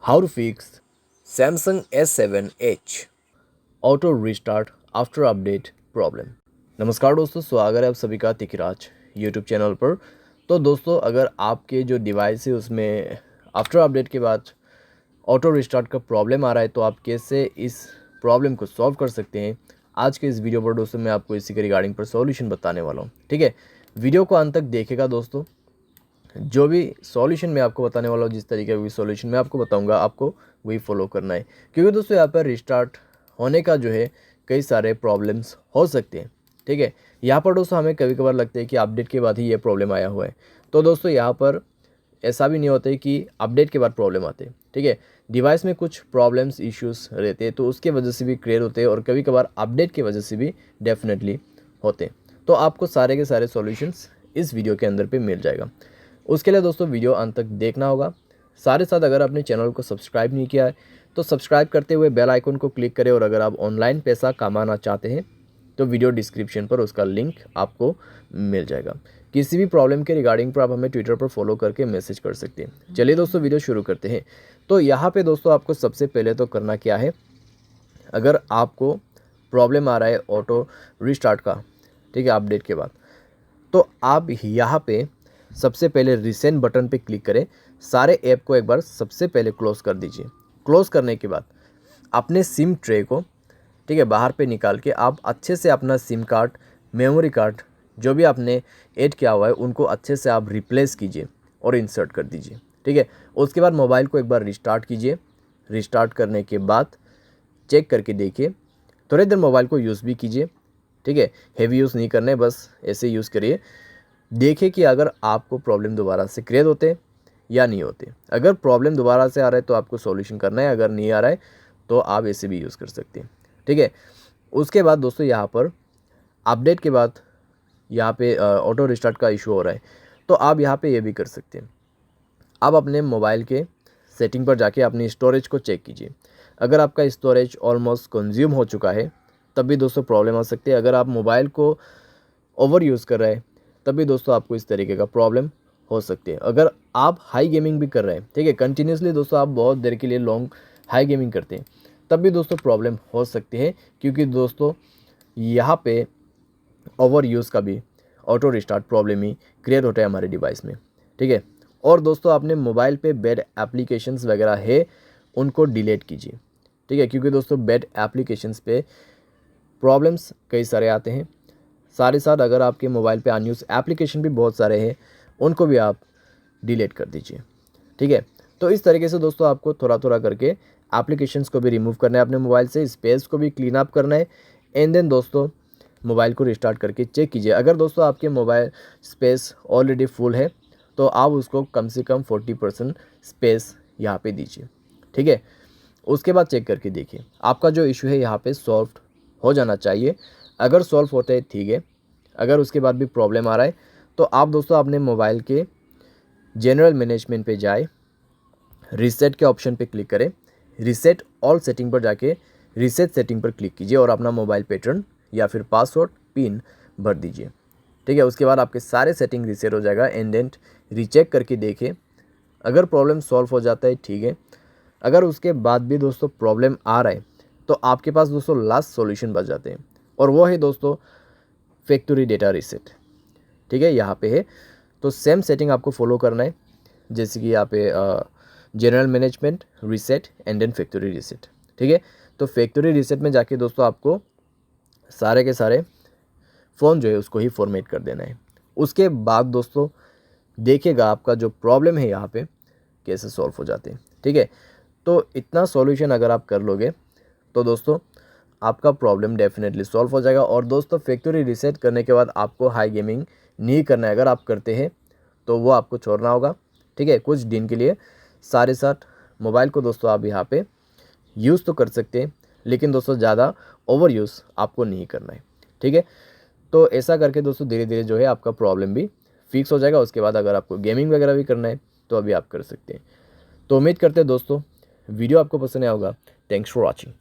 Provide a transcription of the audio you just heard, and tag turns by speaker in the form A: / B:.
A: How to fix Samsung S7 Edge auto restart after update problem. नमस्कार दोस्तों, स्वागत है आप सभी का तिकराज यूट्यूब चैनल पर। तो दोस्तों, अगर आपके जो डिवाइस है उसमें आफ्टर अपडेट के बाद ऑटो रिस्टार्ट का प्रॉब्लम आ रहा है तो आप कैसे इस प्रॉब्लम को सॉल्व कर सकते हैं, आज के इस वीडियो पर दोस्तों मैं आपको इसी के रिगार्डिंग पर सॉल्यूशन बताने वाला हूँ। ठीक है, वीडियो को अंत तक देखेगा दोस्तों। जो भी सॉल्यूशन मैं आपको बताने वाला हूँ, जिस तरीके का भी सॉल्यूशन मैं आपको बताऊंगा, आपको वही फॉलो करना है, क्योंकि दोस्तों यहाँ पर रिस्टार्ट होने का जो है कई सारे प्रॉब्लम्स हो सकते हैं। ठीक है, यहाँ पर दोस्तों हमें कभी कभार लगता है कि अपडेट के बाद ही ये प्रॉब्लम आया हुआ है, तो दोस्तों यहाँ पर ऐसा भी नहीं होता है कि अपडेट के बाद प्रॉब्लम आते हैं। ठीक है, डिवाइस में कुछ प्रॉब्लम्स इश्यूज़ रहते हैं तो उसके वजह से भी क्लियर होते हैं, और कभी कभार अपडेट की वजह से भी डेफिनेटली होते हैं। तो आपको सारे के सारे सॉल्यूशंस इस वीडियो के अंदर पे मिल जाएगा। उसके लिए दोस्तों वीडियो अंत तक देखना होगा। साथ ही साथ अगर आपने चैनल को सब्सक्राइब नहीं किया है तो सब्सक्राइब करते हुए बेल आइकन को क्लिक करें, और अगर आप ऑनलाइन पैसा कमाना चाहते हैं तो वीडियो डिस्क्रिप्शन पर उसका लिंक आपको मिल जाएगा। किसी भी प्रॉब्लम के रिगार्डिंग पर आप हमें ट्विटर पर फॉलो करके मैसेज कर सकते हैं। चलिए दोस्तों, वीडियो शुरू करते हैं। तो यहाँ पे दोस्तों आपको सबसे पहले तो करना क्या है, अगर आपको प्रॉब्लम आ रहा है ऑटो रिस्टार्ट का, ठीक है, अपडेट के बाद, तो आप यहाँ पे सबसे पहले रिसेंट बटन पे क्लिक करें। सारे ऐप को एक बार सबसे पहले क्लोज़ कर दीजिए। क्लोज़ करने के बाद अपने सिम ट्रे को, ठीक है, बाहर पे निकाल के आप अच्छे से अपना सिम कार्ड, मेमोरी कार्ड जो भी आपने ऐड किया हुआ है उनको अच्छे से आप रिप्लेस कीजिए और इंसर्ट कर दीजिए। ठीक है, उसके बाद मोबाइल को एक बार रिस्टार्ट कीजिए। रिस्टार्ट करने के बाद चेक करके देखिए, थोड़ी देर मोबाइल को यूज़ भी कीजिए। ठीक है, हेवी यूज़ नहीं करना है, बस ऐसे यूज़ करिए। देखिए कि अगर आपको प्रॉब्लम दोबारा से क्रिएट होते या नहीं होते। अगर प्रॉब्लम दोबारा से आ रहा है तो आपको सॉल्यूशन करना है, अगर नहीं आ रहा है तो आप ऐसे भी यूज़ कर सकते हैं। ठीक है, उसके बाद दोस्तों यहाँ पर अपडेट के बाद यहाँ पे ऑटो रिस्टार्ट का इशू हो रहा है, तो आप यहाँ पे ये भी कर सकते हैं। आप अपने मोबाइल के सेटिंग पर जाके अपनी स्टोरेज को चेक कीजिए। अगर आपका स्टोरेज ऑलमोस्ट कंज्यूम हो चुका है तब भी दोस्तों प्रॉब्लम आ सकती है। अगर आप मोबाइल को ओवर यूज़ कर रहे हैं तब भी दोस्तों आपको इस तरीके का प्रॉब्लम हो सकती है। अगर आप हाई गेमिंग भी कर रहे हैं, ठीक है, कंटिन्यूसली दोस्तों आप बहुत देर के लिए लॉन्ग हाई गेमिंग करते हैं, तब भी दोस्तों प्रॉब्लम हो सकती है, क्योंकि दोस्तों यहाँ पे ओवर यूज़ का भी ऑटो रिस्टार्ट प्रॉब्लम ही क्रिएट होता है हमारे डिवाइस में। ठीक है, और दोस्तों अपने मोबाइल पे बैड एप्लीकेशंस वगैरह है उनको डिलीट कीजिए। ठीक है, क्योंकि दोस्तों बैड एप्लीकेशंस पे प्रॉब्लम्स कई सारे आते हैं। साथ ही साथ अगर आपके मोबाइल पे अनयूज़ एप्लीकेशन भी बहुत सारे हैं उनको भी आप डिलीट कर दीजिए। ठीक है, तो इस तरीके से दोस्तों आपको थोड़ा थोड़ा करके एप्लीकेशंस को भी रिमूव करना है अपने मोबाइल से, स्पेस को भी क्लीन अप करना है। एंड देन दोस्तों मोबाइल को रिस्टार्ट करके चेक कीजिए। अगर दोस्तों आपके मोबाइल स्पेस ऑलरेडी फुल है तो आप उसको कम से कम 40% स्पेस यहाँ पे दीजिए। ठीक है, उसके बाद चेक करके देखिए, आपका जो इशू है यहाँ पे सॉल्व हो जाना चाहिए। अगर सॉल्व होता है ठीक है, अगर उसके बाद भी प्रॉब्लम आ रहा है तो आप दोस्तों अपने मोबाइल के जनरल मैनेजमेंट पे जाए, रीसेट के ऑप्शन पे क्लिक करें, रीसेट ऑल सेटिंग पर जाके रीसेट सेटिंग पर क्लिक कीजिए और अपना मोबाइल पैटर्न या फिर पासवर्ड पिन भर दीजिए। ठीक है, उसके बाद आपके सारे सेटिंग रीसेट हो जाएगा। एंड देन रीचेक करके देखें, अगर प्रॉब्लम सॉल्व हो जाता है ठीक है, अगर उसके बाद भी दोस्तों प्रॉब्लम आ रहा है तो आपके पास दोस्तों लास्ट सॉल्यूशन बच जाते हैं, और वो है दोस्तों फैक्ट्री डेटा रीसेट। ठीक है, यहाँ पे है तो सेम सेटिंग आपको फॉलो करना है, जैसे कि यहाँ पे general management, reset and then factory reset. ठीक है, तो फैक्ट्री रीसेट में जाके दोस्तों आपको सारे के सारे फ़ोन जो है उसको ही फॉर्मेट कर देना है। उसके बाद दोस्तों देखिएगा आपका जो प्रॉब्लम है यहाँ पे कैसे सॉल्व हो जाते हैं। ठीक है, तो इतना सॉल्यूशन अगर आप कर लोगे तो दोस्तों आपका प्रॉब्लम डेफिनेटली सॉल्व हो जाएगा। और दोस्तों फैक्ट्री रीसेट करने के बाद आपको हाई गेमिंग नहीं करना है। अगर आप करते हैं तो वो आपको छोड़ना होगा। ठीक है, कुछ दिन के लिए। सारे साथ मोबाइल को दोस्तों आप यहाँ पे यूज़ तो कर सकते हैं, लेकिन दोस्तों ज़्यादा ओवर यूज़ आपको नहीं करना है। ठीक है, तो ऐसा करके दोस्तों धीरे धीरे जो है आपका प्रॉब्लम भी फिक्स हो जाएगा। उसके बाद अगर आपको गेमिंग वगैरह भी करना है तो अभी आप कर सकते हैं। तो उम्मीद करते हैं दोस्तों वीडियो आपको पसंद आया होगा। Thanks for watching.